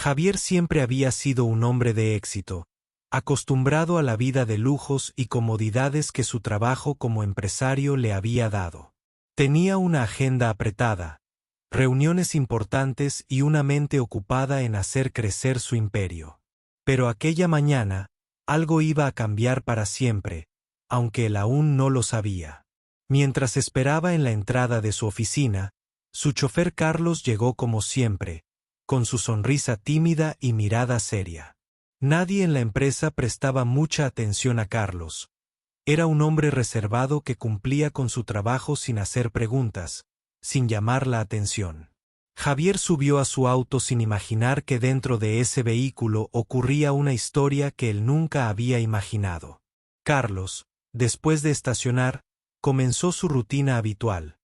Javier siempre había sido un hombre de éxito, acostumbrado a la vida de lujos y comodidades que su trabajo como empresario le había dado. Tenía una agenda apretada, reuniones importantes y una mente ocupada en hacer crecer su imperio. Pero aquella mañana, algo iba a cambiar para siempre, aunque él aún no lo sabía. Mientras esperaba en la entrada de su oficina, su chofer Carlos llegó como siempre, con su sonrisa tímida y mirada seria. Nadie en la empresa prestaba mucha atención a Carlos. Era un hombre reservado que cumplía con su trabajo sin hacer preguntas, sin llamar la atención. Javier subió a su auto sin imaginar que dentro de ese vehículo ocurría una historia que él nunca había imaginado. Carlos, después de estacionar, comenzó su rutina habitual: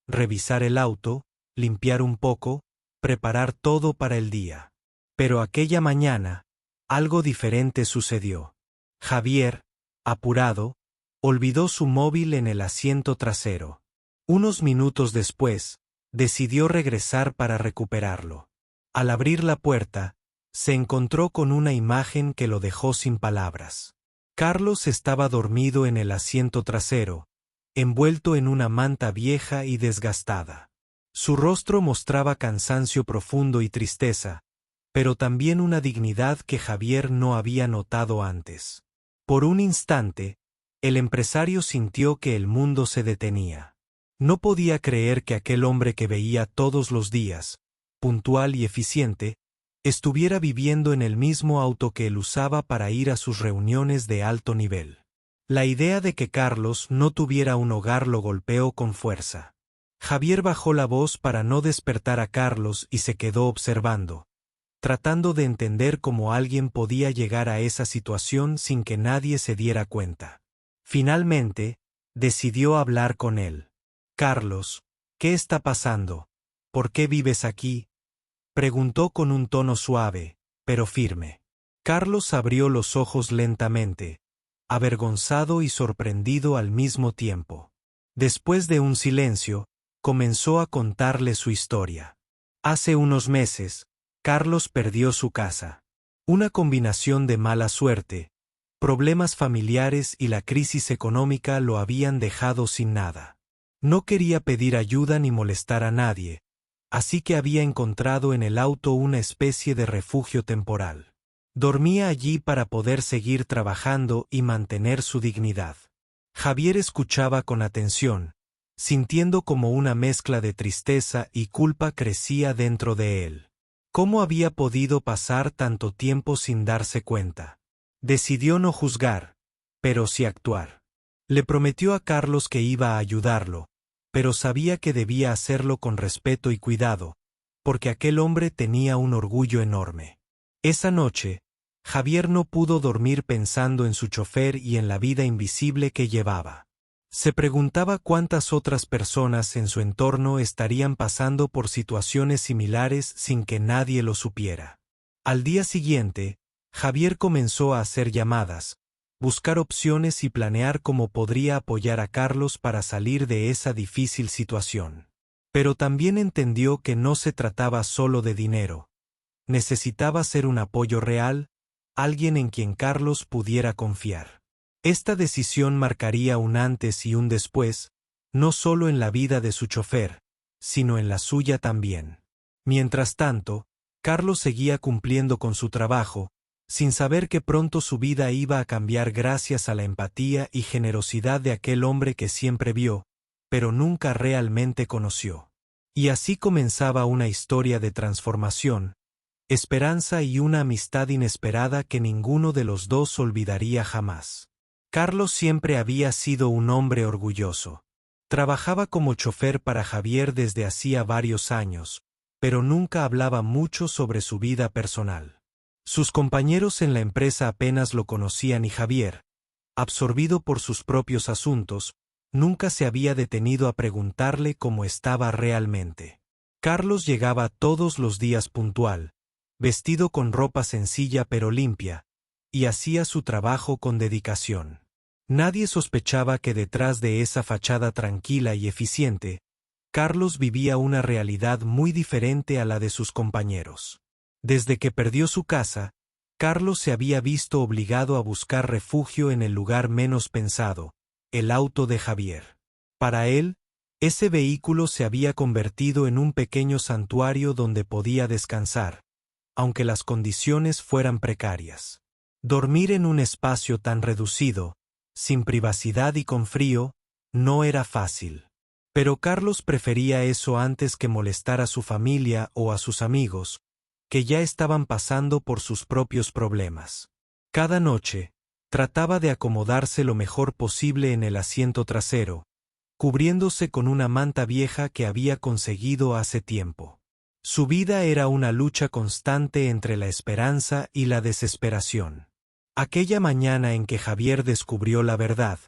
revisar el auto, limpiar un poco, preparar todo para el día. Pero aquella mañana, algo diferente sucedió. Javier, apurado, olvidó su móvil en el asiento trasero. Unos minutos después, decidió regresar para recuperarlo. Al abrir la puerta, se encontró con una imagen que lo dejó sin palabras. Carlos estaba dormido en el asiento trasero, envuelto en una manta vieja y desgastada. Su rostro mostraba cansancio profundo y tristeza, pero también una dignidad que Javier no había notado antes. Por un instante, el empresario sintió que el mundo se detenía. No podía creer que aquel hombre que veía todos los días, puntual y eficiente, estuviera viviendo en el mismo auto que él usaba para ir a sus reuniones de alto nivel. La idea de que Carlos no tuviera un hogar lo golpeó con fuerza. Javier bajó la voz para no despertar a Carlos y se quedó observando, tratando de entender cómo alguien podía llegar a esa situación sin que nadie se diera cuenta. Finalmente, decidió hablar con él. «Carlos, ¿qué está pasando? ¿Por qué vives aquí?», preguntó con un tono suave, pero firme. Carlos abrió los ojos lentamente, avergonzado y sorprendido al mismo tiempo. Después de un silencio, comenzó a contarle su historia. Hace unos meses, Carlos perdió su casa. Una combinación de mala suerte, problemas familiares y la crisis económica lo habían dejado sin nada. No quería pedir ayuda ni molestar a nadie, así que había encontrado en el auto una especie de refugio temporal. Dormía allí para poder seguir trabajando y mantener su dignidad. Javier escuchaba con atención, sintiendo como una mezcla de tristeza y culpa crecía dentro de él. ¿Cómo había podido pasar tanto tiempo sin darse cuenta? Decidió no juzgar, pero sí actuar. Le prometió a Carlos que iba a ayudarlo, pero sabía que debía hacerlo con respeto y cuidado, porque aquel hombre tenía un orgullo enorme. Esa noche, Javier no pudo dormir pensando en su chofer y en la vida invisible que llevaba. Se preguntaba cuántas otras personas en su entorno estarían pasando por situaciones similares sin que nadie lo supiera. Al día siguiente, Javier comenzó a hacer llamadas, buscar opciones y planear cómo podría apoyar a Carlos para salir de esa difícil situación. Pero también entendió que no se trataba solo de dinero. Necesitaba ser un apoyo real, alguien en quien Carlos pudiera confiar. Esta decisión marcaría un antes y un después, no solo en la vida de su chofer, sino en la suya también. Mientras tanto, Carlos seguía cumpliendo con su trabajo, sin saber que pronto su vida iba a cambiar gracias a la empatía y generosidad de aquel hombre que siempre vio, pero nunca realmente conoció. Y así comenzaba una historia de transformación, esperanza y una amistad inesperada que ninguno de los dos olvidaría jamás. Carlos siempre había sido un hombre orgulloso. Trabajaba como chofer para Javier desde hacía varios años, pero nunca hablaba mucho sobre su vida personal. Sus compañeros en la empresa apenas lo conocían y Javier, absorbido por sus propios asuntos, nunca se había detenido a preguntarle cómo estaba realmente. Carlos llegaba todos los días puntual, vestido con ropa sencilla pero limpia, y hacía su trabajo con dedicación. Nadie sospechaba que detrás de esa fachada tranquila y eficiente, Carlos vivía una realidad muy diferente a la de sus compañeros. Desde que perdió su casa, Carlos se había visto obligado a buscar refugio en el lugar menos pensado, el auto de Javier. Para él, ese vehículo se había convertido en un pequeño santuario donde podía descansar, aunque las condiciones fueran precarias. Dormir en un espacio tan reducido, sin privacidad y con frío, no era fácil. Pero Carlos prefería eso antes que molestar a su familia o a sus amigos, que ya estaban pasando por sus propios problemas. Cada noche, trataba de acomodarse lo mejor posible en el asiento trasero, cubriéndose con una manta vieja que había conseguido hace tiempo. Su vida era una lucha constante entre la esperanza y la desesperación. Aquella mañana en que Javier descubrió la verdad,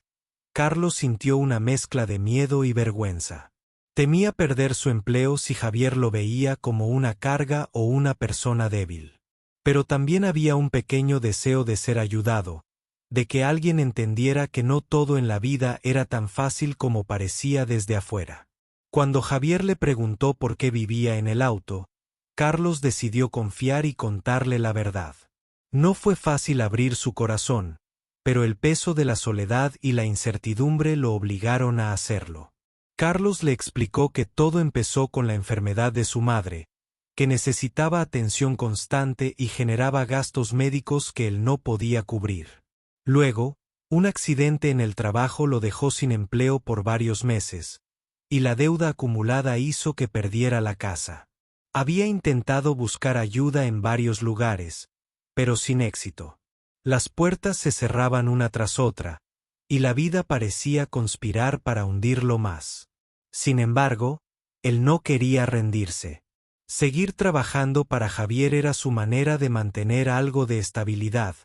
Carlos sintió una mezcla de miedo y vergüenza. Temía perder su empleo si Javier lo veía como una carga o una persona débil. Pero también había un pequeño deseo de ser ayudado, de que alguien entendiera que no todo en la vida era tan fácil como parecía desde afuera. Cuando Javier le preguntó por qué vivía en el auto, Carlos decidió confiar y contarle la verdad. No fue fácil abrir su corazón, pero el peso de la soledad y la incertidumbre lo obligaron a hacerlo. Carlos le explicó que todo empezó con la enfermedad de su madre, que necesitaba atención constante y generaba gastos médicos que él no podía cubrir. Luego, un accidente en el trabajo lo dejó sin empleo por varios meses, y la deuda acumulada hizo que perdiera la casa. Había intentado buscar ayuda en varios lugares, pero sin éxito. Las puertas se cerraban una tras otra, y la vida parecía conspirar para hundirlo más. Sin embargo, él no quería rendirse. Seguir trabajando para Javier era su manera de mantener algo de estabilidad,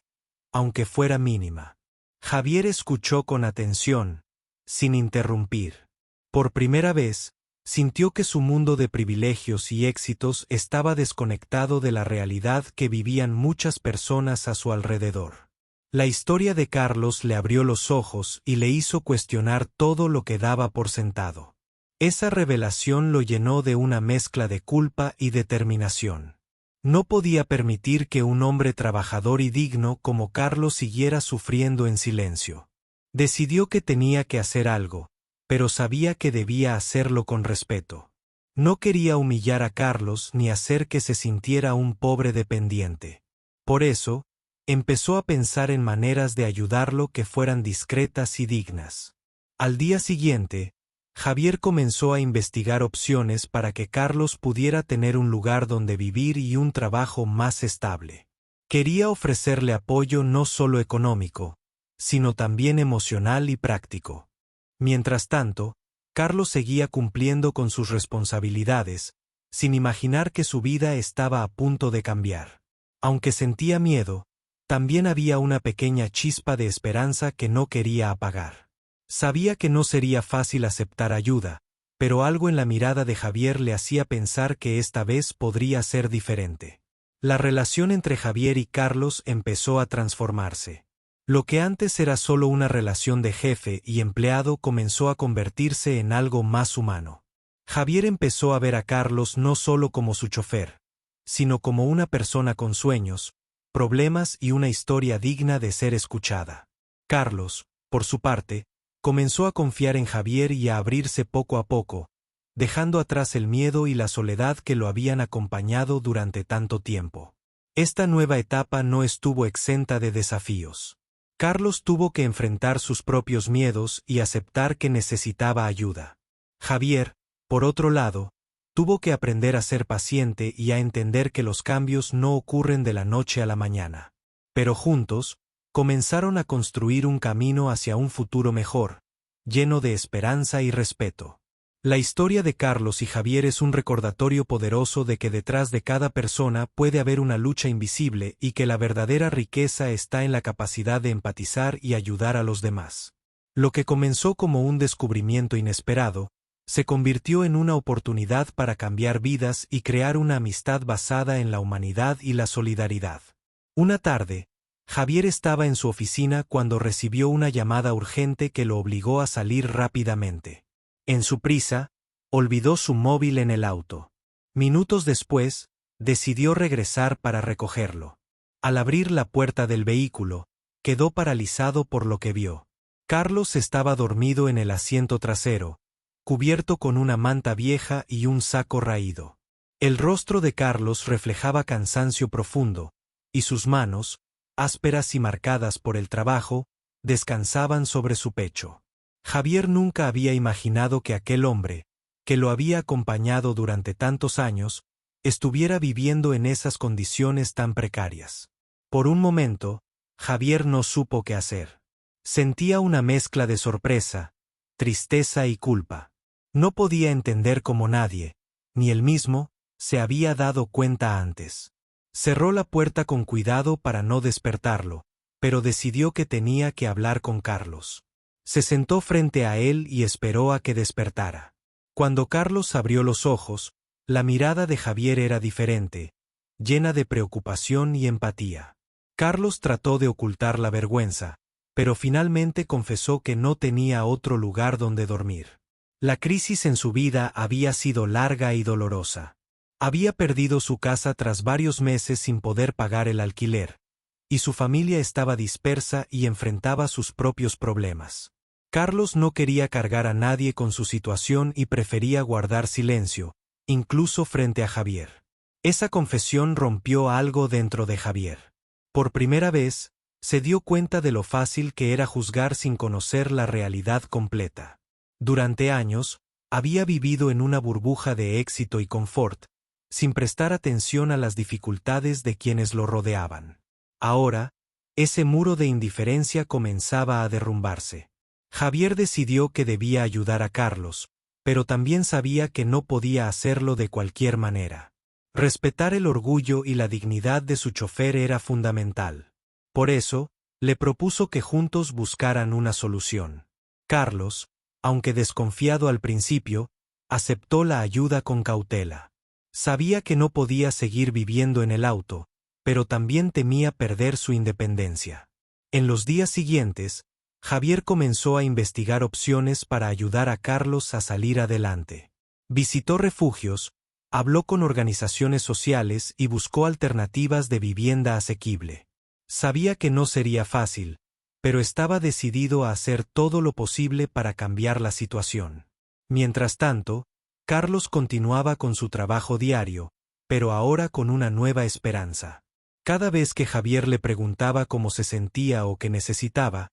aunque fuera mínima. Javier escuchó con atención, sin interrumpir. Por primera vez, sintió que su mundo de privilegios y éxitos estaba desconectado de la realidad que vivían muchas personas a su alrededor. La historia de Carlos le abrió los ojos y le hizo cuestionar todo lo que daba por sentado. Esa revelación lo llenó de una mezcla de culpa y determinación. No podía permitir que un hombre trabajador y digno como Carlos siguiera sufriendo en silencio. Decidió que tenía que hacer algo, pero sabía que debía hacerlo con respeto. No quería humillar a Carlos ni hacer que se sintiera un pobre dependiente. Por eso, empezó a pensar en maneras de ayudarlo que fueran discretas y dignas. Al día siguiente, Javier comenzó a investigar opciones para que Carlos pudiera tener un lugar donde vivir y un trabajo más estable. Quería ofrecerle apoyo no solo económico, sino también emocional y práctico. Mientras tanto, Carlos seguía cumpliendo con sus responsabilidades, sin imaginar que su vida estaba a punto de cambiar. Aunque sentía miedo, también había una pequeña chispa de esperanza que no quería apagar. Sabía que no sería fácil aceptar ayuda, pero algo en la mirada de Javier le hacía pensar que esta vez podría ser diferente. La relación entre Javier y Carlos empezó a transformarse. Lo que antes era solo una relación de jefe y empleado comenzó a convertirse en algo más humano. Javier empezó a ver a Carlos no solo como su chofer, sino como una persona con sueños, problemas y una historia digna de ser escuchada. Carlos, por su parte, comenzó a confiar en Javier y a abrirse poco a poco, dejando atrás el miedo y la soledad que lo habían acompañado durante tanto tiempo. Esta nueva etapa no estuvo exenta de desafíos. Carlos tuvo que enfrentar sus propios miedos y aceptar que necesitaba ayuda. Javier, por otro lado, tuvo que aprender a ser paciente y a entender que los cambios no ocurren de la noche a la mañana. Pero juntos, comenzaron a construir un camino hacia un futuro mejor, lleno de esperanza y respeto. La historia de Carlos y Javier es un recordatorio poderoso de que detrás de cada persona puede haber una lucha invisible y que la verdadera riqueza está en la capacidad de empatizar y ayudar a los demás. Lo que comenzó como un descubrimiento inesperado, se convirtió en una oportunidad para cambiar vidas y crear una amistad basada en la humanidad y la solidaridad. Una tarde, Javier estaba en su oficina cuando recibió una llamada urgente que lo obligó a salir rápidamente. En su prisa, olvidó su móvil en el auto. Minutos después, decidió regresar para recogerlo. Al abrir la puerta del vehículo, quedó paralizado por lo que vio. Carlos estaba dormido en el asiento trasero, cubierto con una manta vieja y un saco raído. El rostro de Carlos reflejaba cansancio profundo, y sus manos, ásperas y marcadas por el trabajo, descansaban sobre su pecho. Javier nunca había imaginado que aquel hombre, que lo había acompañado durante tantos años, estuviera viviendo en esas condiciones tan precarias. Por un momento, Javier no supo qué hacer. Sentía una mezcla de sorpresa, tristeza y culpa. No podía entender cómo nadie, ni él mismo, se había dado cuenta antes. Cerró la puerta con cuidado para no despertarlo, pero decidió que tenía que hablar con Carlos. Se sentó frente a él y esperó a que despertara. Cuando Carlos abrió los ojos, la mirada de Javier era diferente, llena de preocupación y empatía. Carlos trató de ocultar la vergüenza, pero finalmente confesó que no tenía otro lugar donde dormir. La crisis en su vida había sido larga y dolorosa. Había perdido su casa tras varios meses sin poder pagar el alquiler, y su familia estaba dispersa y enfrentaba sus propios problemas. Carlos no quería cargar a nadie con su situación y prefería guardar silencio, incluso frente a Javier. Esa confesión rompió algo dentro de Javier. Por primera vez, se dio cuenta de lo fácil que era juzgar sin conocer la realidad completa. Durante años, había vivido en una burbuja de éxito y confort, sin prestar atención a las dificultades de quienes lo rodeaban. Ahora, ese muro de indiferencia comenzaba a derrumbarse. Javier decidió que debía ayudar a Carlos, pero también sabía que no podía hacerlo de cualquier manera. Respetar el orgullo y la dignidad de su chofer era fundamental. Por eso, le propuso que juntos buscaran una solución. Carlos, aunque desconfiado al principio, aceptó la ayuda con cautela. Sabía que no podía seguir viviendo en el auto, pero también temía perder su independencia. En los días siguientes, Javier comenzó a investigar opciones para ayudar a Carlos a salir adelante. Visitó refugios, habló con organizaciones sociales y buscó alternativas de vivienda asequible. Sabía que no sería fácil, pero estaba decidido a hacer todo lo posible para cambiar la situación. Mientras tanto, Carlos continuaba con su trabajo diario, pero ahora con una nueva esperanza. Cada vez que Javier le preguntaba cómo se sentía o qué necesitaba,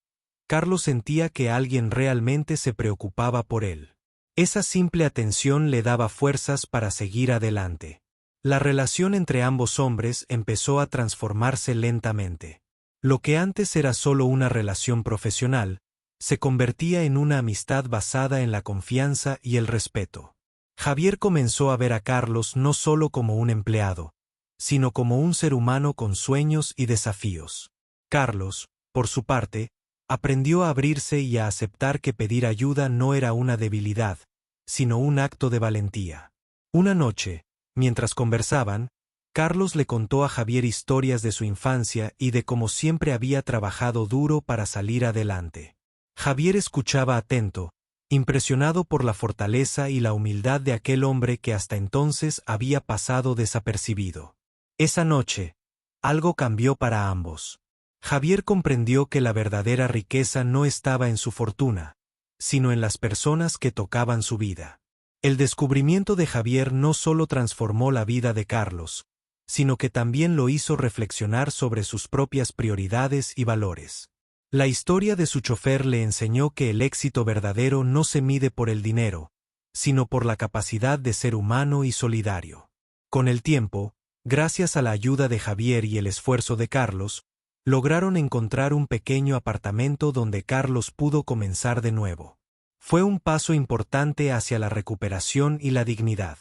Carlos sentía que alguien realmente se preocupaba por él. Esa simple atención le daba fuerzas para seguir adelante. La relación entre ambos hombres empezó a transformarse lentamente. Lo que antes era solo una relación profesional, se convertía en una amistad basada en la confianza y el respeto. Javier comenzó a ver a Carlos no solo como un empleado, sino como un ser humano con sueños y desafíos. Carlos, por su parte, aprendió a abrirse y a aceptar que pedir ayuda no era una debilidad, sino un acto de valentía. Una noche, mientras conversaban, Carlos le contó a Javier historias de su infancia y de cómo siempre había trabajado duro para salir adelante. Javier escuchaba atento, impresionado por la fortaleza y la humildad de aquel hombre que hasta entonces había pasado desapercibido. Esa noche, algo cambió para ambos. Javier comprendió que la verdadera riqueza no estaba en su fortuna, sino en las personas que tocaban su vida. El descubrimiento de Javier no solo transformó la vida de Carlos, sino que también lo hizo reflexionar sobre sus propias prioridades y valores. La historia de su chofer le enseñó que el éxito verdadero no se mide por el dinero, sino por la capacidad de ser humano y solidario. Con el tiempo, gracias a la ayuda de Javier y el esfuerzo de Carlos, lograron encontrar un pequeño apartamento donde Carlos pudo comenzar de nuevo. Fue un paso importante hacia la recuperación y la dignidad.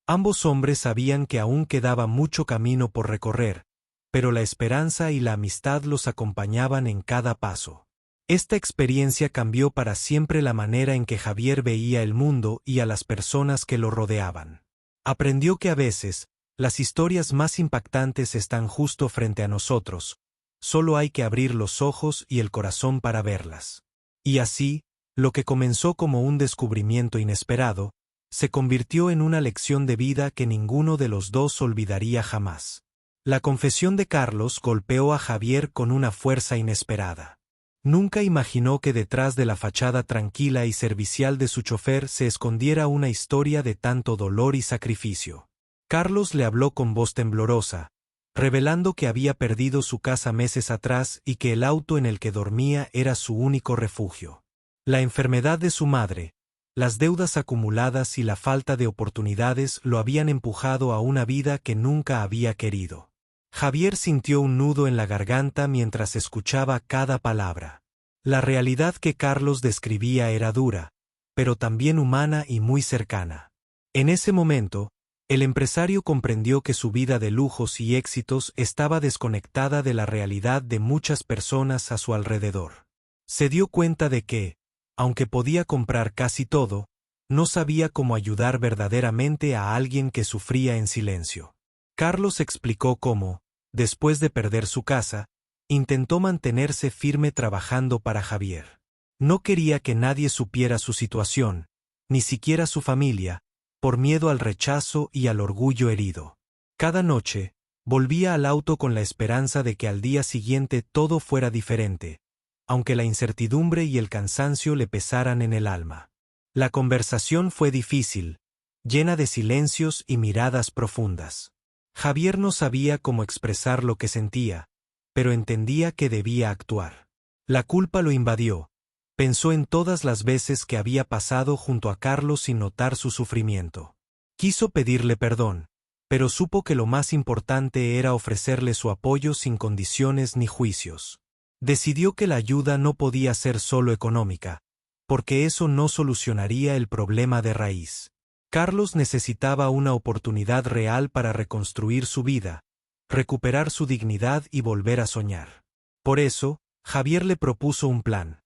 Ambos hombres sabían que aún quedaba mucho camino por recorrer, pero la esperanza y la amistad los acompañaban en cada paso. Esta experiencia cambió para siempre la manera en que Javier veía el mundo y a las personas que lo rodeaban. Aprendió que a veces, las historias más impactantes están justo frente a nosotros, solo hay que abrir los ojos y el corazón para verlas. Y así, lo que comenzó como un descubrimiento inesperado, se convirtió en una lección de vida que ninguno de los dos olvidaría jamás. La confesión de Carlos golpeó a Javier con una fuerza inesperada. Nunca imaginó que detrás de la fachada tranquila y servicial de su chofer se escondiera una historia de tanto dolor y sacrificio. Carlos le habló con voz temblorosa, revelando que había perdido su casa meses atrás y que el auto en el que dormía era su único refugio. La enfermedad de su madre, las deudas acumuladas y la falta de oportunidades lo habían empujado a una vida que nunca había querido. Javier sintió un nudo en la garganta mientras escuchaba cada palabra. La realidad que Carlos describía era dura, pero también humana y muy cercana. En ese momento, el empresario comprendió que su vida de lujos y éxitos estaba desconectada de la realidad de muchas personas a su alrededor. Se dio cuenta de que, aunque podía comprar casi todo, no sabía cómo ayudar verdaderamente a alguien que sufría en silencio. Carlos explicó cómo, después de perder su casa, intentó mantenerse firme trabajando para Javier. No quería que nadie supiera su situación, ni siquiera su familia, por miedo al rechazo y al orgullo herido. Cada noche, volvía al auto con la esperanza de que al día siguiente todo fuera diferente, aunque la incertidumbre y el cansancio le pesaran en el alma. La conversación fue difícil, llena de silencios y miradas profundas. Javier no sabía cómo expresar lo que sentía, pero entendía que debía actuar. La culpa lo invadió. Pensó en todas las veces que había pasado junto a Carlos sin notar su sufrimiento. Quiso pedirle perdón, pero supo que lo más importante era ofrecerle su apoyo sin condiciones ni juicios. Decidió que la ayuda no podía ser solo económica, porque eso no solucionaría el problema de raíz. Carlos necesitaba una oportunidad real para reconstruir su vida, recuperar su dignidad y volver a soñar. Por eso, Javier le propuso un plan.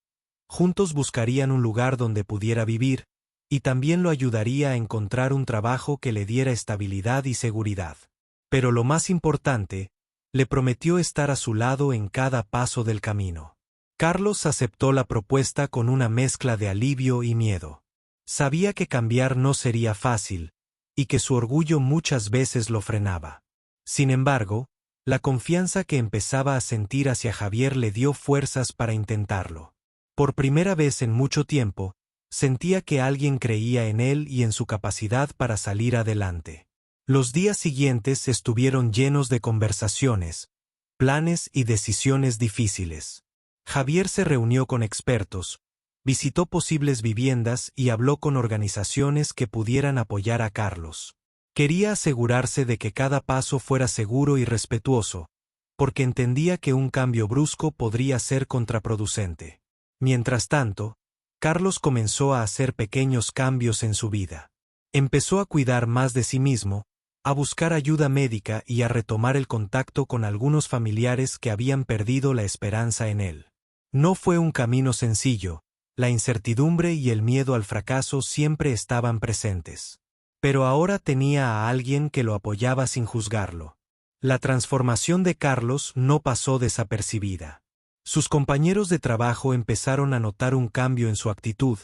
Juntos buscarían un lugar donde pudiera vivir, y también lo ayudaría a encontrar un trabajo que le diera estabilidad y seguridad. Pero lo más importante, le prometió estar a su lado en cada paso del camino. Carlos aceptó la propuesta con una mezcla de alivio y miedo. Sabía que cambiar no sería fácil, y que su orgullo muchas veces lo frenaba. Sin embargo, la confianza que empezaba a sentir hacia Javier le dio fuerzas para intentarlo. Por primera vez en mucho tiempo, sentía que alguien creía en él y en su capacidad para salir adelante. Los días siguientes estuvieron llenos de conversaciones, planes y decisiones difíciles. Javier se reunió con expertos, visitó posibles viviendas y habló con organizaciones que pudieran apoyar a Carlos. Quería asegurarse de que cada paso fuera seguro y respetuoso, porque entendía que un cambio brusco podría ser contraproducente. Mientras tanto, Carlos comenzó a hacer pequeños cambios en su vida. Empezó a cuidar más de sí mismo, a buscar ayuda médica y a retomar el contacto con algunos familiares que habían perdido la esperanza en él. No fue un camino sencillo. La incertidumbre y el miedo al fracaso siempre estaban presentes. Pero ahora tenía a alguien que lo apoyaba sin juzgarlo. La transformación de Carlos no pasó desapercibida. Sus compañeros de trabajo empezaron a notar un cambio en su actitud,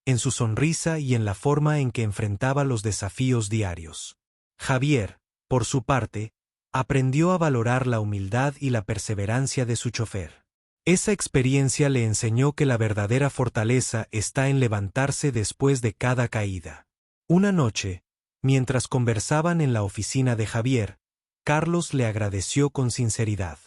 en su sonrisa y en la forma en que enfrentaba los desafíos diarios. Javier, por su parte, aprendió a valorar la humildad y la perseverancia de su chofer. Esa experiencia le enseñó que la verdadera fortaleza está en levantarse después de cada caída. Una noche, mientras conversaban en la oficina de Javier, Carlos le agradeció con sinceridad.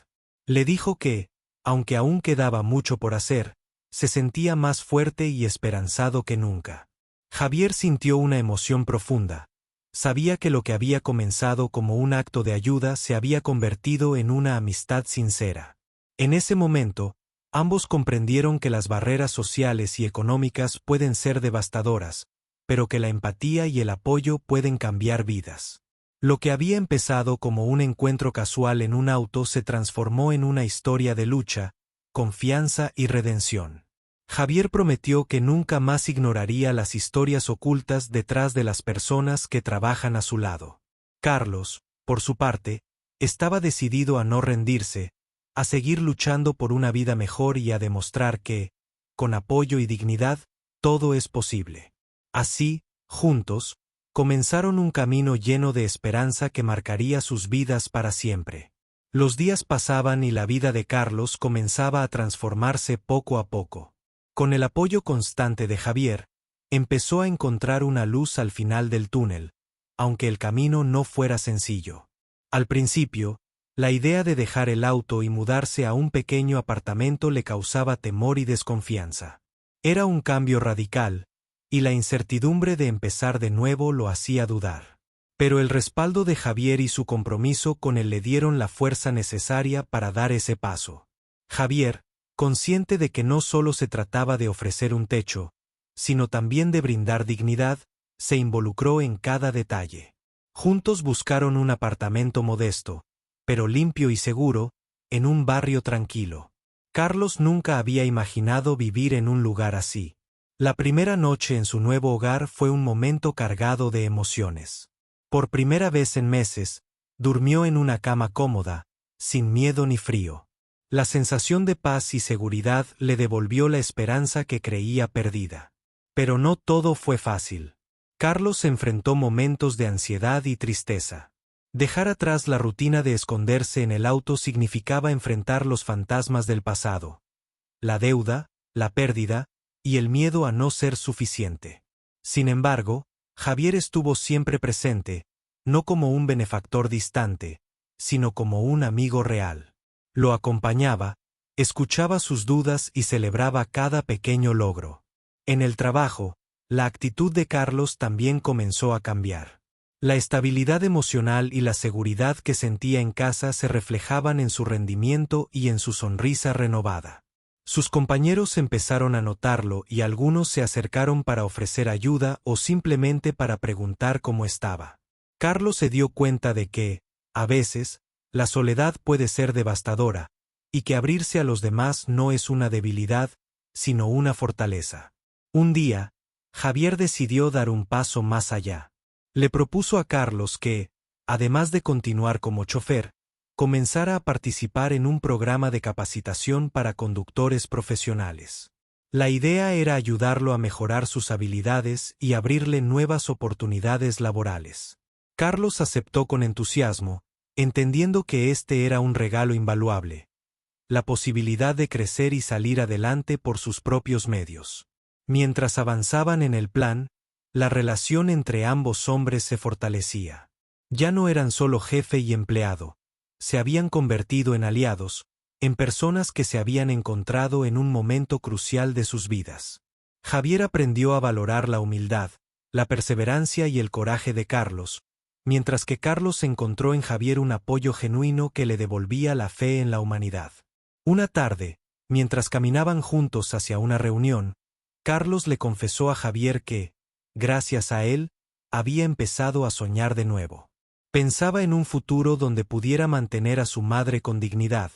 Le dijo que, aunque aún quedaba mucho por hacer, se sentía más fuerte y esperanzado que nunca. Javier sintió una emoción profunda. Sabía que lo que había comenzado como un acto de ayuda se había convertido en una amistad sincera. En ese momento, ambos comprendieron que las barreras sociales y económicas pueden ser devastadoras, pero que la empatía y el apoyo pueden cambiar vidas. Lo que había empezado como un encuentro casual en un auto se transformó en una historia de lucha, confianza y redención. Javier prometió que nunca más ignoraría las historias ocultas detrás de las personas que trabajan a su lado. Carlos, por su parte, estaba decidido a no rendirse, a seguir luchando por una vida mejor y a demostrar que, con apoyo y dignidad, todo es posible. Así, juntos, comenzaron un camino lleno de esperanza que marcaría sus vidas para siempre. Los días pasaban y la vida de Carlos comenzaba a transformarse poco a poco. Con el apoyo constante de Javier, empezó a encontrar una luz al final del túnel, aunque el camino no fuera sencillo. Al principio, la idea de dejar el auto y mudarse a un pequeño apartamento le causaba temor y desconfianza. Era un cambio radical, y la incertidumbre de empezar de nuevo lo hacía dudar. Pero el respaldo de Javier y su compromiso con él le dieron la fuerza necesaria para dar ese paso. Javier, consciente de que no solo se trataba de ofrecer un techo, sino también de brindar dignidad, se involucró en cada detalle. Juntos buscaron un apartamento modesto, pero limpio y seguro, en un barrio tranquilo. Carlos nunca había imaginado vivir en un lugar así. La primera noche en su nuevo hogar fue un momento cargado de emociones. Por primera vez en meses, durmió en una cama cómoda, sin miedo ni frío. La sensación de paz y seguridad le devolvió la esperanza que creía perdida. Pero no todo fue fácil. Carlos enfrentó momentos de ansiedad y tristeza. Dejar atrás la rutina de esconderse en el auto significaba enfrentar los fantasmas del pasado. La deuda, la pérdida, y el miedo a no ser suficiente. Sin embargo, Javier estuvo siempre presente, no como un benefactor distante, sino como un amigo real. Lo acompañaba, escuchaba sus dudas y celebraba cada pequeño logro. En el trabajo, la actitud de Carlos también comenzó a cambiar. La estabilidad emocional y la seguridad que sentía en casa se reflejaban en su rendimiento y en su sonrisa renovada. Sus compañeros empezaron a notarlo y algunos se acercaron para ofrecer ayuda o simplemente para preguntar cómo estaba. Carlos se dio cuenta de que, a veces, la soledad puede ser devastadora, y que abrirse a los demás no es una debilidad, sino una fortaleza. Un día, Javier decidió dar un paso más allá. Le propuso a Carlos que, además de continuar como chofer, comenzara a participar en un programa de capacitación para conductores profesionales. La idea era ayudarlo a mejorar sus habilidades y abrirle nuevas oportunidades laborales. Carlos aceptó con entusiasmo, entendiendo que este era un regalo invaluable, la posibilidad de crecer y salir adelante por sus propios medios. Mientras avanzaban en el plan, la relación entre ambos hombres se fortalecía. Ya no eran solo jefe y empleado, se habían convertido en aliados, en personas que se habían encontrado en un momento crucial de sus vidas. Javier aprendió a valorar la humildad, la perseverancia y el coraje de Carlos, mientras que Carlos encontró en Javier un apoyo genuino que le devolvía la fe en la humanidad. Una tarde, mientras caminaban juntos hacia una reunión, Carlos le confesó a Javier que, gracias a él, había empezado a soñar de nuevo. Pensaba en un futuro donde pudiera mantener a su madre con dignidad,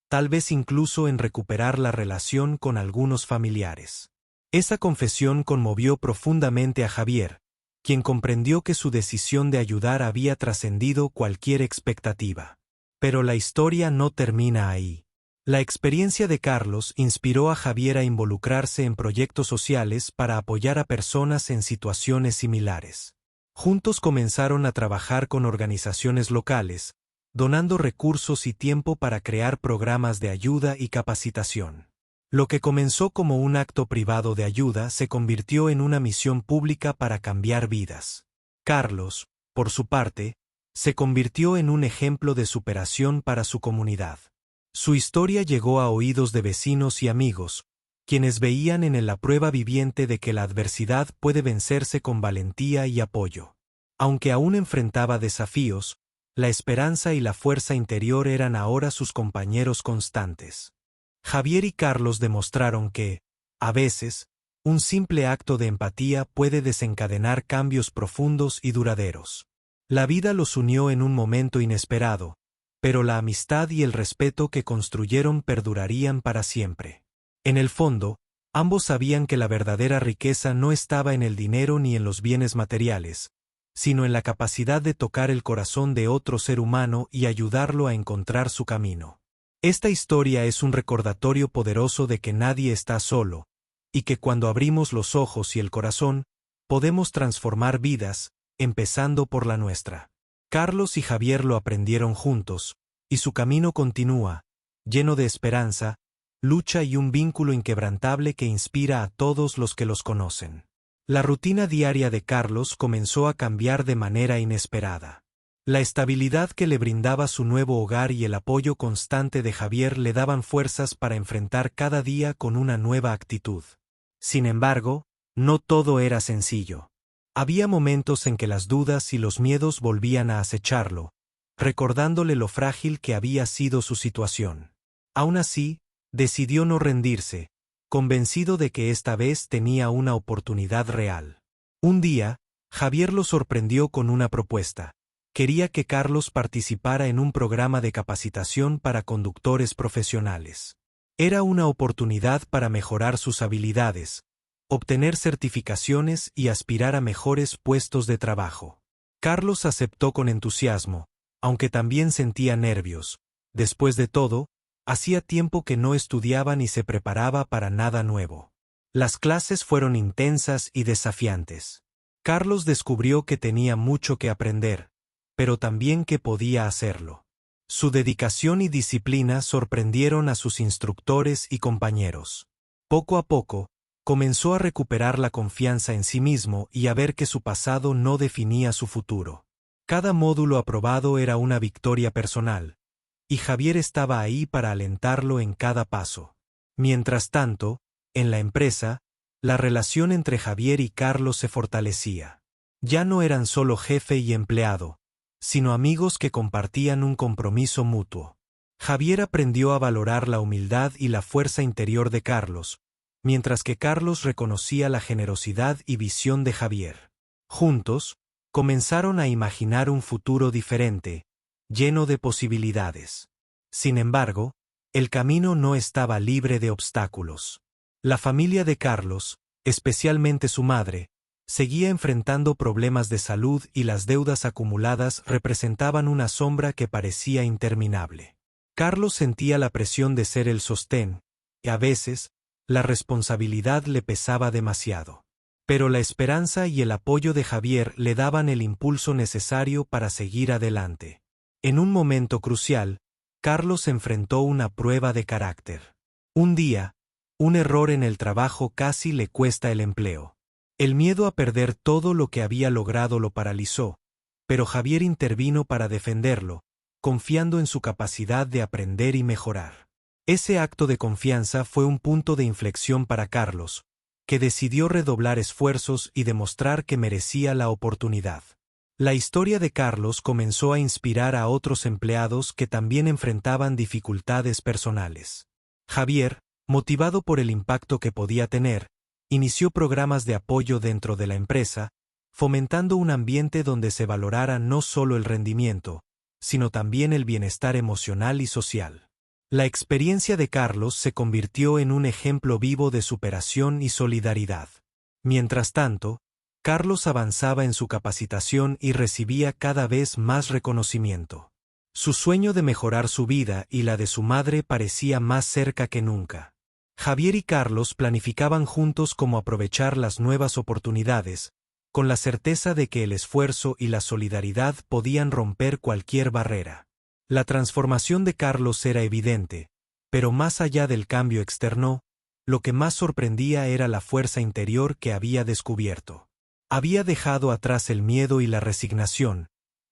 tal vez incluso en recuperar la relación con algunos familiares. Esa confesión conmovió profundamente a Javier, quien comprendió que su decisión de ayudar había trascendido cualquier expectativa. Pero la historia no termina ahí. La experiencia de Carlos inspiró a Javier a involucrarse en proyectos sociales para apoyar a personas en situaciones similares. Juntos comenzaron a trabajar con organizaciones locales, donando recursos y tiempo para crear programas de ayuda y capacitación. Lo que comenzó como un acto privado de ayuda se convirtió en una misión pública para cambiar vidas. Carlos, por su parte, se convirtió en un ejemplo de superación para su comunidad. Su historia llegó a oídos de vecinos y amigos, quienes veían en él la prueba viviente de que la adversidad puede vencerse con valentía y apoyo. Aunque aún enfrentaba desafíos, la esperanza y la fuerza interior eran ahora sus compañeros constantes. Javier y Carlos demostraron que, a veces, un simple acto de empatía puede desencadenar cambios profundos y duraderos. La vida los unió en un momento inesperado, pero la amistad y el respeto que construyeron perdurarían para siempre. En el fondo, ambos sabían que la verdadera riqueza no estaba en el dinero ni en los bienes materiales, sino en la capacidad de tocar el corazón de otro ser humano y ayudarlo a encontrar su camino. Esta historia es un recordatorio poderoso de que nadie está solo, y que cuando abrimos los ojos y el corazón, podemos transformar vidas, empezando por la nuestra. Carlos y Javier lo aprendieron juntos, y su camino continúa, lleno de esperanza, lucha y un vínculo inquebrantable que inspira a todos los que los conocen. La rutina diaria de Carlos comenzó a cambiar de manera inesperada. La estabilidad que le brindaba su nuevo hogar y el apoyo constante de Javier le daban fuerzas para enfrentar cada día con una nueva actitud. Sin embargo, no todo era sencillo. Había momentos en que las dudas y los miedos volvían a acecharlo, recordándole lo frágil que había sido su situación. Aún así, decidió no rendirse, convencido de que esta vez tenía una oportunidad real. Un día, Javier lo sorprendió con una propuesta. Quería que Carlos participara en un programa de capacitación para conductores profesionales. Era una oportunidad para mejorar sus habilidades, obtener certificaciones y aspirar a mejores puestos de trabajo. Carlos aceptó con entusiasmo, aunque también sentía nervios. Después de todo, hacía tiempo que no estudiaba ni se preparaba para nada nuevo. Las clases fueron intensas y desafiantes. Carlos descubrió que tenía mucho que aprender, pero también que podía hacerlo. Su dedicación y disciplina sorprendieron a sus instructores y compañeros. Poco a poco, comenzó a recuperar la confianza en sí mismo y a ver que su pasado no definía su futuro. Cada módulo aprobado era una victoria personal, y Javier estaba ahí para alentarlo en cada paso. Mientras tanto, en la empresa, la relación entre Javier y Carlos se fortalecía. Ya no eran solo jefe y empleado, sino amigos que compartían un compromiso mutuo. Javier aprendió a valorar la humildad y la fuerza interior de Carlos, mientras que Carlos reconocía la generosidad y visión de Javier. Juntos, comenzaron a imaginar un futuro diferente, lleno de posibilidades. Sin embargo, el camino no estaba libre de obstáculos. La familia de Carlos, especialmente su madre, seguía enfrentando problemas de salud y las deudas acumuladas representaban una sombra que parecía interminable. Carlos sentía la presión de ser el sostén, y a veces, la responsabilidad le pesaba demasiado. Pero la esperanza y el apoyo de Javier le daban el impulso necesario para seguir adelante. En un momento crucial, Carlos enfrentó una prueba de carácter. Un día, un error en el trabajo casi le cuesta el empleo. El miedo a perder todo lo que había logrado lo paralizó, pero Javier intervino para defenderlo, confiando en su capacidad de aprender y mejorar. Ese acto de confianza fue un punto de inflexión para Carlos, que decidió redoblar esfuerzos y demostrar que merecía la oportunidad. La historia de Carlos comenzó a inspirar a otros empleados que también enfrentaban dificultades personales. Javier, motivado por el impacto que podía tener, inició programas de apoyo dentro de la empresa, fomentando un ambiente donde se valorara no solo el rendimiento, sino también el bienestar emocional y social. La experiencia de Carlos se convirtió en un ejemplo vivo de superación y solidaridad. Mientras tanto, Carlos avanzaba en su capacitación y recibía cada vez más reconocimiento. Su sueño de mejorar su vida y la de su madre parecía más cerca que nunca. Javier y Carlos planificaban juntos cómo aprovechar las nuevas oportunidades, con la certeza de que el esfuerzo y la solidaridad podían romper cualquier barrera. La transformación de Carlos era evidente, pero más allá del cambio externo, lo que más sorprendía era la fuerza interior que había descubierto. Había dejado atrás el miedo y la resignación,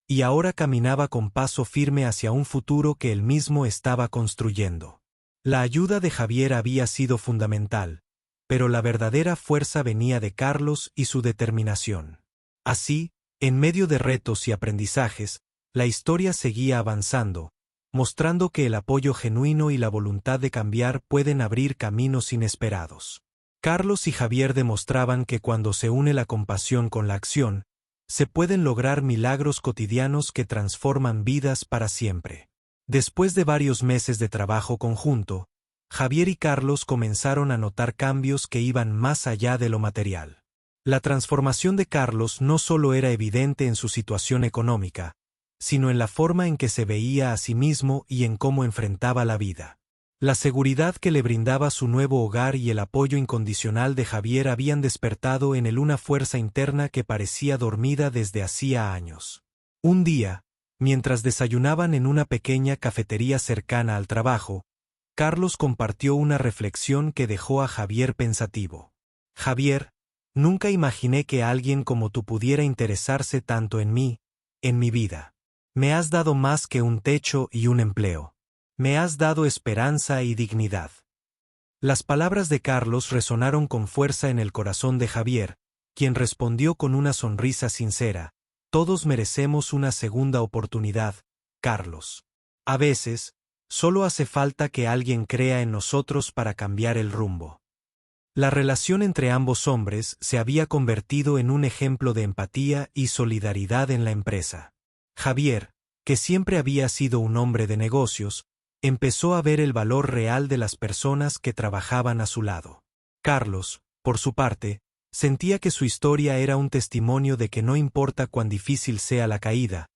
y ahora caminaba con paso firme hacia un futuro que él mismo estaba construyendo. La ayuda de Javier había sido fundamental, pero la verdadera fuerza venía de Carlos y su determinación. Así, en medio de retos y aprendizajes, la historia seguía avanzando, mostrando que el apoyo genuino y la voluntad de cambiar pueden abrir caminos inesperados. Carlos y Javier demostraban que cuando se une la compasión con la acción, se pueden lograr milagros cotidianos que transforman vidas para siempre. Después de varios meses de trabajo conjunto, Javier y Carlos comenzaron a notar cambios que iban más allá de lo material. La transformación de Carlos no solo era evidente en su situación económica, sino en la forma en que se veía a sí mismo y en cómo enfrentaba la vida. La seguridad que le brindaba su nuevo hogar y el apoyo incondicional de Javier habían despertado en él una fuerza interna que parecía dormida desde hacía años. Un día, mientras desayunaban en una pequeña cafetería cercana al trabajo, Carlos compartió una reflexión que dejó a Javier pensativo. Javier, nunca imaginé que alguien como tú pudiera interesarse tanto en mí, en mi vida. Me has dado más que un techo y un empleo. Me has dado esperanza y dignidad. Las palabras de Carlos resonaron con fuerza en el corazón de Javier, quien respondió con una sonrisa sincera: todos merecemos una segunda oportunidad, Carlos. A veces, solo hace falta que alguien crea en nosotros para cambiar el rumbo. La relación entre ambos hombres se había convertido en un ejemplo de empatía y solidaridad en la empresa. Javier, que siempre había sido un hombre de negocios, empezó a ver el valor real de las personas que trabajaban a su lado. Carlos, por su parte, sentía que su historia era un testimonio de que no importa cuán difícil sea la caída,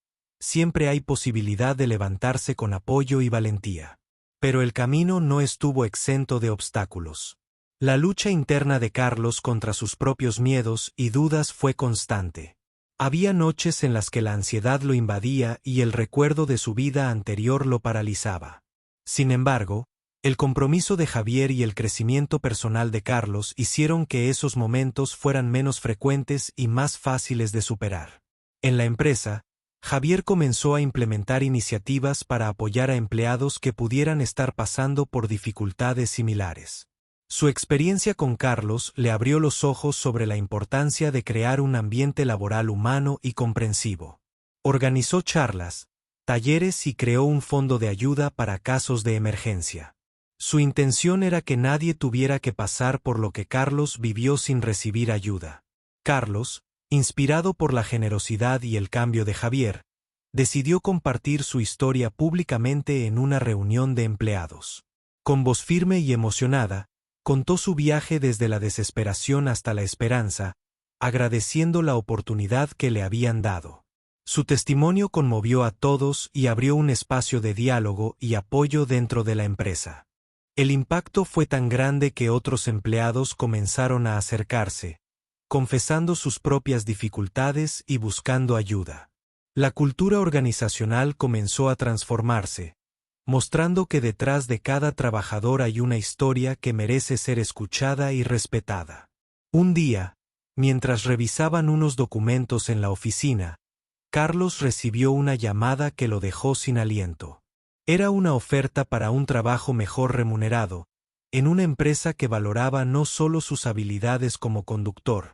siempre hay posibilidad de levantarse con apoyo y valentía. Pero el camino no estuvo exento de obstáculos. La lucha interna de Carlos contra sus propios miedos y dudas fue constante. Había noches en las que la ansiedad lo invadía y el recuerdo de su vida anterior lo paralizaba. Sin embargo, el compromiso de Javier y el crecimiento personal de Carlos hicieron que esos momentos fueran menos frecuentes y más fáciles de superar. En la empresa, Javier comenzó a implementar iniciativas para apoyar a empleados que pudieran estar pasando por dificultades similares. Su experiencia con Carlos le abrió los ojos sobre la importancia de crear un ambiente laboral humano y comprensivo. Organizó charlas, talleres y creó un fondo de ayuda para casos de emergencia. Su intención era que nadie tuviera que pasar por lo que Carlos vivió sin recibir ayuda. Carlos, inspirado por la generosidad y el cambio de Javier, decidió compartir su historia públicamente en una reunión de empleados. Con voz firme y emocionada, contó su viaje desde la desesperación hasta la esperanza, agradeciendo la oportunidad que le habían dado. Su testimonio conmovió a todos y abrió un espacio de diálogo y apoyo dentro de la empresa. El impacto fue tan grande que otros empleados comenzaron a acercarse, confesando sus propias dificultades y buscando ayuda. La cultura organizacional comenzó a transformarse, mostrando que detrás de cada trabajador hay una historia que merece ser escuchada y respetada. Un día, mientras revisaban unos documentos en la oficina, Carlos recibió una llamada que lo dejó sin aliento. Era una oferta para un trabajo mejor remunerado, en una empresa que valoraba no solo sus habilidades como conductor,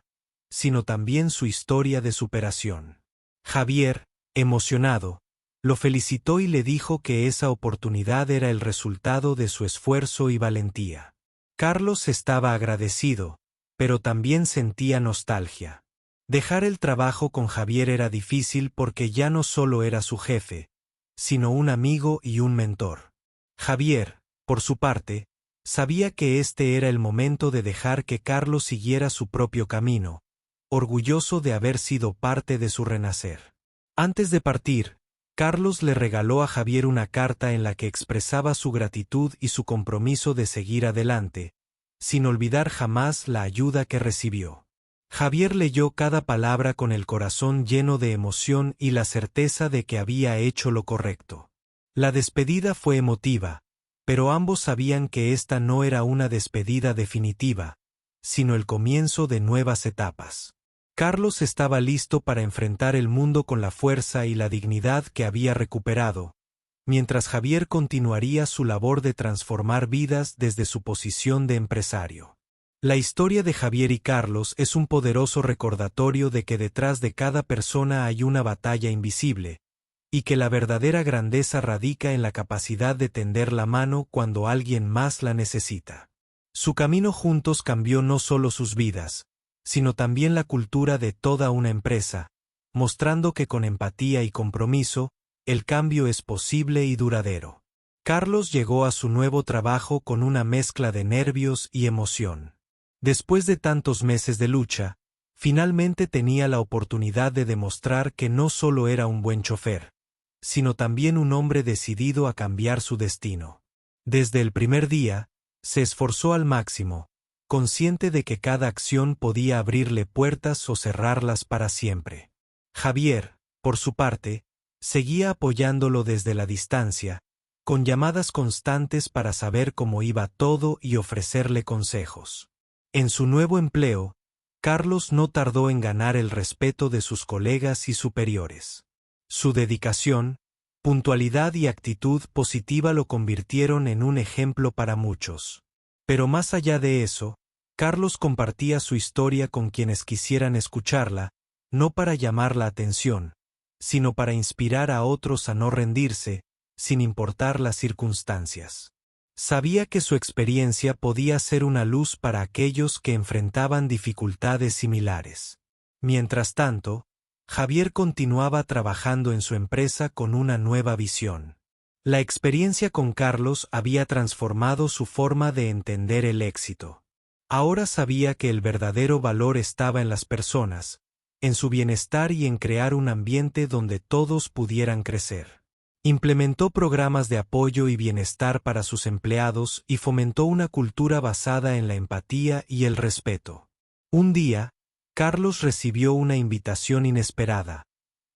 sino también su historia de superación. Javier, emocionado, lo felicitó y le dijo que esa oportunidad era el resultado de su esfuerzo y valentía. Carlos estaba agradecido, pero también sentía nostalgia. Dejar el trabajo con Javier era difícil porque ya no solo era su jefe, sino un amigo y un mentor. Javier, por su parte, sabía que este era el momento de dejar que Carlos siguiera su propio camino, orgulloso de haber sido parte de su renacer. Antes de partir, Carlos le regaló a Javier una carta en la que expresaba su gratitud y su compromiso de seguir adelante, sin olvidar jamás la ayuda que recibió. Javier leyó cada palabra con el corazón lleno de emoción y la certeza de que había hecho lo correcto. La despedida fue emotiva, pero ambos sabían que esta no era una despedida definitiva, sino el comienzo de nuevas etapas. Carlos estaba listo para enfrentar el mundo con la fuerza y la dignidad que había recuperado, mientras Javier continuaría su labor de transformar vidas desde su posición de empresario. La historia de Javier y Carlos es un poderoso recordatorio de que detrás de cada persona hay una batalla invisible, y que la verdadera grandeza radica en la capacidad de tender la mano cuando alguien más la necesita. Su camino juntos cambió no solo sus vidas, sino también la cultura de toda una empresa, mostrando que con empatía y compromiso, el cambio es posible y duradero. Carlos llegó a su nuevo trabajo con una mezcla de nervios y emoción. Después de tantos meses de lucha, finalmente tenía la oportunidad de demostrar que no solo era un buen chofer, sino también un hombre decidido a cambiar su destino. Desde el primer día, se esforzó al máximo, consciente de que cada acción podía abrirle puertas o cerrarlas para siempre. Javier, por su parte, seguía apoyándolo desde la distancia, con llamadas constantes para saber cómo iba todo y ofrecerle consejos. En su nuevo empleo, Carlos no tardó en ganar el respeto de sus colegas y superiores. Su dedicación, puntualidad y actitud positiva lo convirtieron en un ejemplo para muchos. Pero más allá de eso, Carlos compartía su historia con quienes quisieran escucharla, no para llamar la atención, sino para inspirar a otros a no rendirse, sin importar las circunstancias. Sabía que su experiencia podía ser una luz para aquellos que enfrentaban dificultades similares. Mientras tanto, Javier continuaba trabajando en su empresa con una nueva visión. La experiencia con Carlos había transformado su forma de entender el éxito. Ahora sabía que el verdadero valor estaba en las personas, en su bienestar y en crear un ambiente donde todos pudieran crecer. Implementó programas de apoyo y bienestar para sus empleados y fomentó una cultura basada en la empatía y el respeto. Un día, Carlos recibió una invitación inesperada: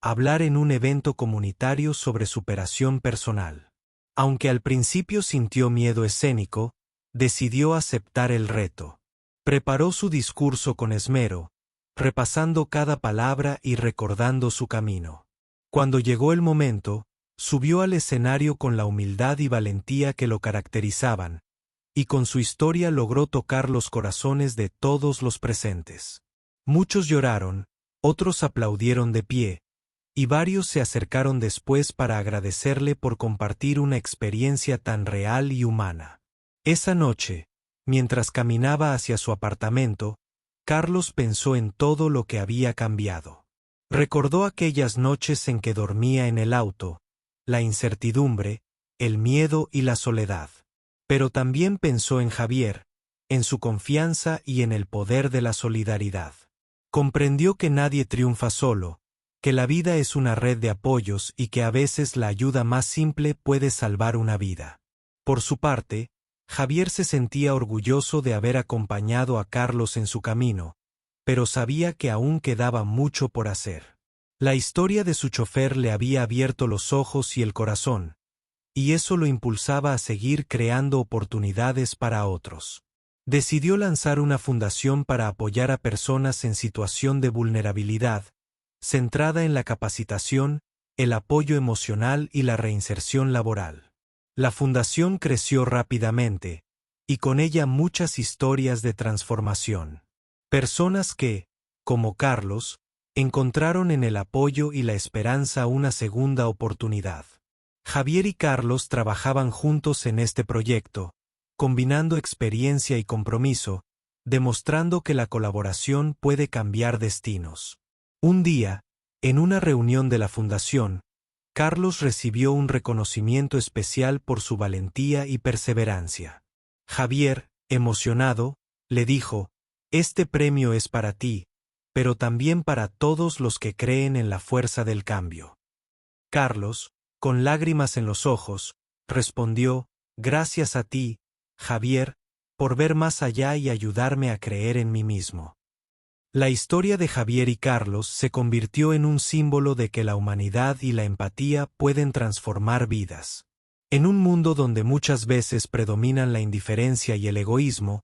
hablar en un evento comunitario sobre superación personal. Aunque al principio sintió miedo escénico, decidió aceptar el reto. Preparó su discurso con esmero, repasando cada palabra y recordando su camino. Cuando llegó el momento, subió al escenario con la humildad y valentía que lo caracterizaban, y con su historia logró tocar los corazones de todos los presentes. Muchos lloraron, otros aplaudieron de pie, y varios se acercaron después para agradecerle por compartir una experiencia tan real y humana. Esa noche, mientras caminaba hacia su apartamento, Carlos pensó en todo lo que había cambiado. Recordó aquellas noches en que dormía en el auto, la incertidumbre, el miedo y la soledad. Pero también pensó en Javier, en su confianza y en el poder de la solidaridad. Comprendió que nadie triunfa solo, que la vida es una red de apoyos y que a veces la ayuda más simple puede salvar una vida. Por su parte, Javier se sentía orgulloso de haber acompañado a Carlos en su camino, pero sabía que aún quedaba mucho por hacer. La historia de su chofer le había abierto los ojos y el corazón, y eso lo impulsaba a seguir creando oportunidades para otros. Decidió lanzar una fundación para apoyar a personas en situación de vulnerabilidad, centrada en la capacitación, el apoyo emocional y la reinserción laboral. La fundación creció rápidamente, y con ella muchas historias de transformación. Personas que, como Carlos, encontraron en el apoyo y la esperanza una segunda oportunidad. Javier y Carlos trabajaban juntos en este proyecto, combinando experiencia y compromiso, demostrando que la colaboración puede cambiar destinos. Un día, en una reunión de la fundación, Carlos recibió un reconocimiento especial por su valentía y perseverancia. Javier, emocionado, le dijo: «Este premio es para ti, pero también para todos los que creen en la fuerza del cambio». Carlos, con lágrimas en los ojos, respondió: «Gracias a ti, Javier, por ver más allá y ayudarme a creer en mí mismo». La historia de Javier y Carlos se convirtió en un símbolo de que la humanidad y la empatía pueden transformar vidas. En un mundo donde muchas veces predominan la indiferencia y el egoísmo,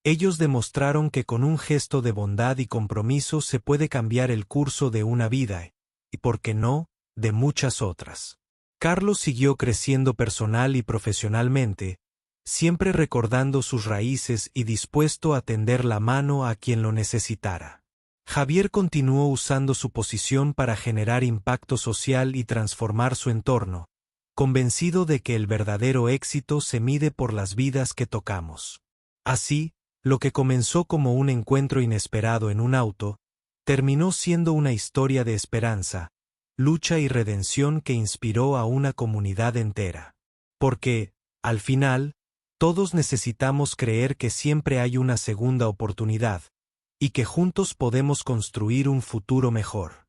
ellos demostraron que con un gesto de bondad y compromiso se puede cambiar el curso de una vida, y por qué no, de muchas otras. Carlos siguió creciendo personal y profesionalmente, siempre recordando sus raíces y dispuesto a tender la mano a quien lo necesitara. Javier continuó usando su posición para generar impacto social y transformar su entorno, convencido de que el verdadero éxito se mide por las vidas que tocamos. Así, lo que comenzó como un encuentro inesperado en un auto, terminó siendo una historia de esperanza, lucha y redención que inspiró a una comunidad entera. Porque, al final, todos necesitamos creer que siempre hay una segunda oportunidad, y que juntos podemos construir un futuro mejor.